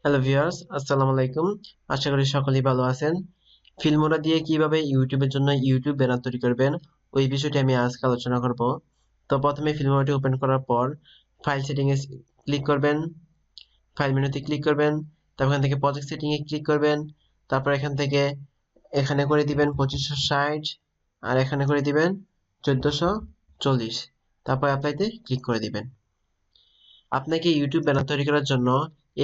Hello viewers, আসসালামু আলাইকুম। আশা করি সকলেই ভালো আছেন। ফিল্মোরা দিয়ে কিভাবে ইউটিউবের জন্য ইউটিউব ব্যানার তৈরি করবেন ওই বিষয়টি আমি আজকে আলোচনা করব। তো প্রথমে ফিল্মোরাটি ওপেন করার পর ফাইল সেটিং এ ক্লিক করবেন, ফাইল মেনুতে ক্লিক করবেন, তারপর এখান থেকে প্রজেক্ট সেটিং এ ক্লিক করবেন, তারপর এখান থেকে এখানে করে দিবেন 2560 আর এখানে করে দিবেন 1440, তারপর অ্যাপ্লাইতে ক্লিক করে দিবেন। আপনাকে ইউটিউব ব্যানার তৈরি করার জন্য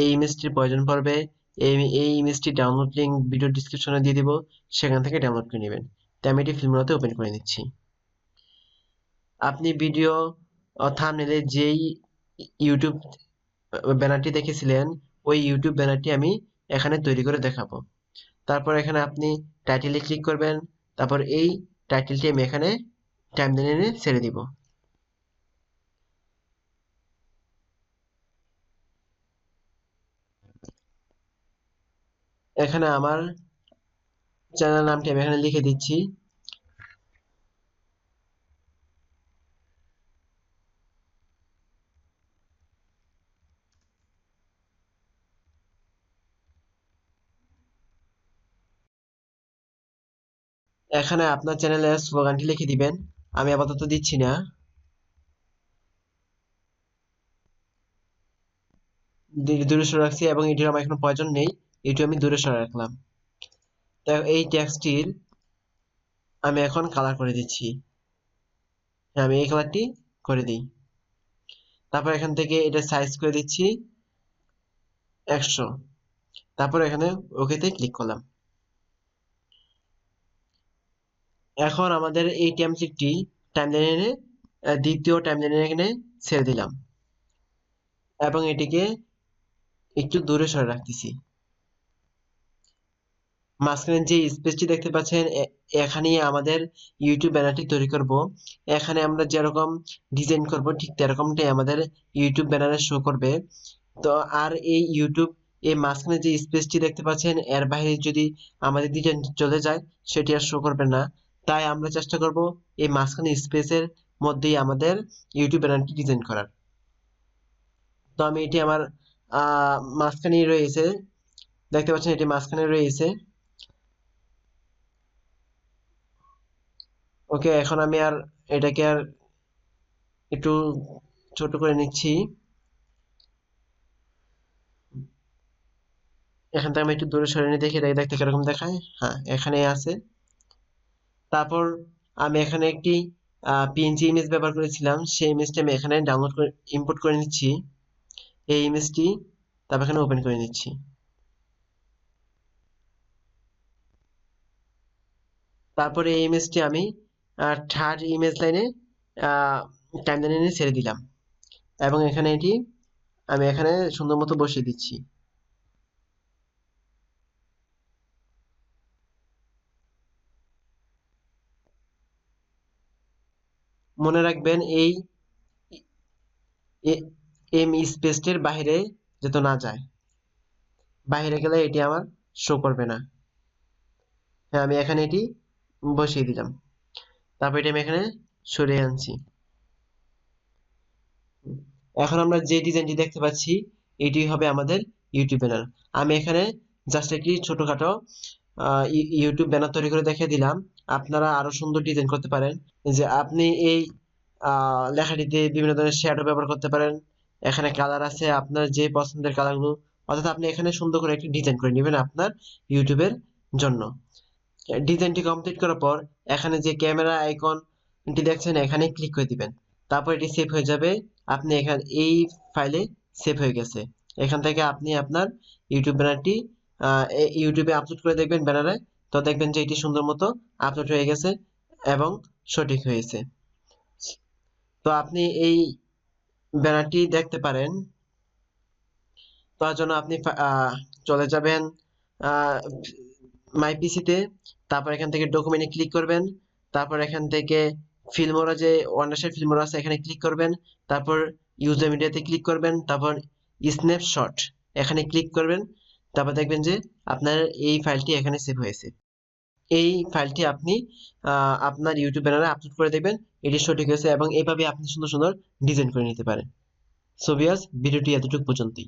এই ইমেজটির প্রয়োজন পড়বে। এই ইমেজটি ডাউনলোড লিংক ভিডিও ডিসক্রিপশনে দিয়ে দিব, সেখান থেকে ডাউনলোড করে নেবেন। তো আমি এটি ফিল্মোরাতে ওপেন করে নিচ্ছি। আপনি ভিডিও থাম্বনেইলে যেই ইউটিউব ব্যানারটি দেখেছিলেন ওই ইউটিউব ব্যানারটি আমি এখানে তৈরি করে দেখাবো। তারপর এখানে আপনি টাইটেলে ক্লিক করবেন, তারপর এই টাইটেলটি আমি এখানে টাইমলাইনে ছেড়ে দিব। এখানে আমার চ্যানেল নামটি আমি এখানে লিখে দিচ্ছি। এখানে আপনার চ্যানেলের স্লোগানটি লিখে দিবেন, আমি আপাতত দিচ্ছি না। দূরে সরে রাখছি এবং এটির আমার এখন প্রয়োজন নেই, এটি আমি দূরে সরে রাখলাম। তো এই টেক্সটটির আমি এখন কালার করে দিচ্ছি। আমি এই কালারটি করে দিই। তারপর এখান থেকে এটা সাইজ করে দিচ্ছি 100। তারপর এখানে ওকেতে ক্লিক করলাম। এখন আমাদের এই টেমপ্লেটটি টাইমলাইনে দ্বিতীয় টাইমলাইনে এখানে ছেড়ে দিলাম এবং এটিকে একটু দূরে সরে রাখতেছি। মাঝখানে যে স্পেসটি দেখতে পাচ্ছেন এখানেই আমাদের ইউটিউব ব্যানারটি তৈরি করব। এখানে আমরা যেরকম ডিজাইন করব ঠিক তেরকমটাই আমাদের ইউটিউব ব্যানারে শো করবে। তো আর এই মাঝখানে যে স্পেসটি দেখতে পাচ্ছেন এর বাইরে যদি আমাদের ডিজাইন চলে যায় সেটি আর শো করবে না। তাই আমরা চেষ্টা করব এই মাঝখানে স্পেসের মধ্যেই আমাদের ইউটিউব ব্যানারটি ডিজাইন করার। তো আমি এটি আমার মাঝখানেই রয়েছে, দেখতে পাচ্ছেন এটি মাঝখানে রয়েছে। ওকে, এখন আমি আর এটাকে আর একটু ছোট করে নিচ্ছি। এখান থেকে আমি একটু দূরে সরে নিয়ে দেখি এটাকে দেখতে কিরকম দেখায়। হ্যাঁ, এখানে আছে। তারপর আমি এখানে একটি পিএনজি ইমেজ ব্যবহার করেছিলাম, সেই ইমেজটা আমি এখানে ডাউনলোড করে ইম্পোর্ট করে নিচ্ছি এই ইমেজটি, তারপর এখানে ওপেন করে নিচ্ছি। তারপরে এই ইমেজটি আমি থার্ড ইমেজ লাইনে টাইমলাইনে ছেড়ে দিলাম এবং এখানে এটি আমি এখানে সুন্দর মতো বসিয়ে দিচ্ছি। মনে রাখবেন এই এম স্পেসটির বাইরে যাতে না যায়, বাইরে গেলে এটি আমার শো করবে না। হ্যাঁ, আমি এখানে এটি বসিয়ে দিলাম। তারপর এটা আমি এখানে সরিয়ে আনছি। এখন আমরা যে ডিজাইনটি দেখতে পাচ্ছি এটি হবে আমাদের ইউটিউব ব্যানার। আমি এখানে জাস্ট একটি ছোটখাটো ইউটিউব ব্যানার তৈরি করে দেখিয়ে দিলাম। আপনারা আরো সুন্দর ডিজাইন করতে পারেন। যে আপনি এই লেখাটিতে বিভিন্ন ধরনের শ্যাডো ব্যবহার করতে পারেন। এখানে কালার আছে, আপনার যে পছন্দের কালারগুলো, অর্থাৎ আপনি এখানে সুন্দর করে একটি ডিজাইন করে নেবেন আপনার ইউটিউবের জন্য। ডিজাইনটি কমপ্লিট করার পর এখানে যে ক্যামেরা আইকনটি দেখছেন এখানে ক্লিক করে দিবেন। তারপর এটি সেভ হয়ে যাবে। আপনি এখানে এই ফাইলে সেভ হয়ে গেছে। এখান থেকে আপনি আপনার ইউটিউব ব্যানারটি ইউটিউবে আপলোড করে দেখবেন ব্যানারে। তো দেখবেন যে এটি সুন্দর মতো আপলোড হয়ে গেছে এবং সঠিক হয়েছে। তো আপনি এই ব্যানারটি দেখতে পারেন। তার জন্য আপনি চলে যাবেন মাই পিসিতে, তারপর এখান থেকে ডকুমেন্টে ক্লিক করবেন, তারপর এখান থেকে ফিল্মোরা যে ওয়ান্ডারশার ফিল্মোরা আছে এখানে ক্লিক করবেন, তারপর ইউজার মিডিয়াতে ক্লিক করবেন, তারপর স্ন্যাপশট এখানে ক্লিক করবেন। তারপর দেখবেন যে আপনার এই ফাইলটি এখানে সেভ হয়েছে। এই ফাইলটি আপনি আপনার ইউটিউব ব্যানারে আপলোড করে দেবেন, এটি সঠিক হয়েছে এবং এইভাবে আপনি সুন্দর সুন্দর ডিজাইন করে নিতে পারেন। সো ভিউয়ার্স, ভিডিওটি এতটুকু পর্যন্তই।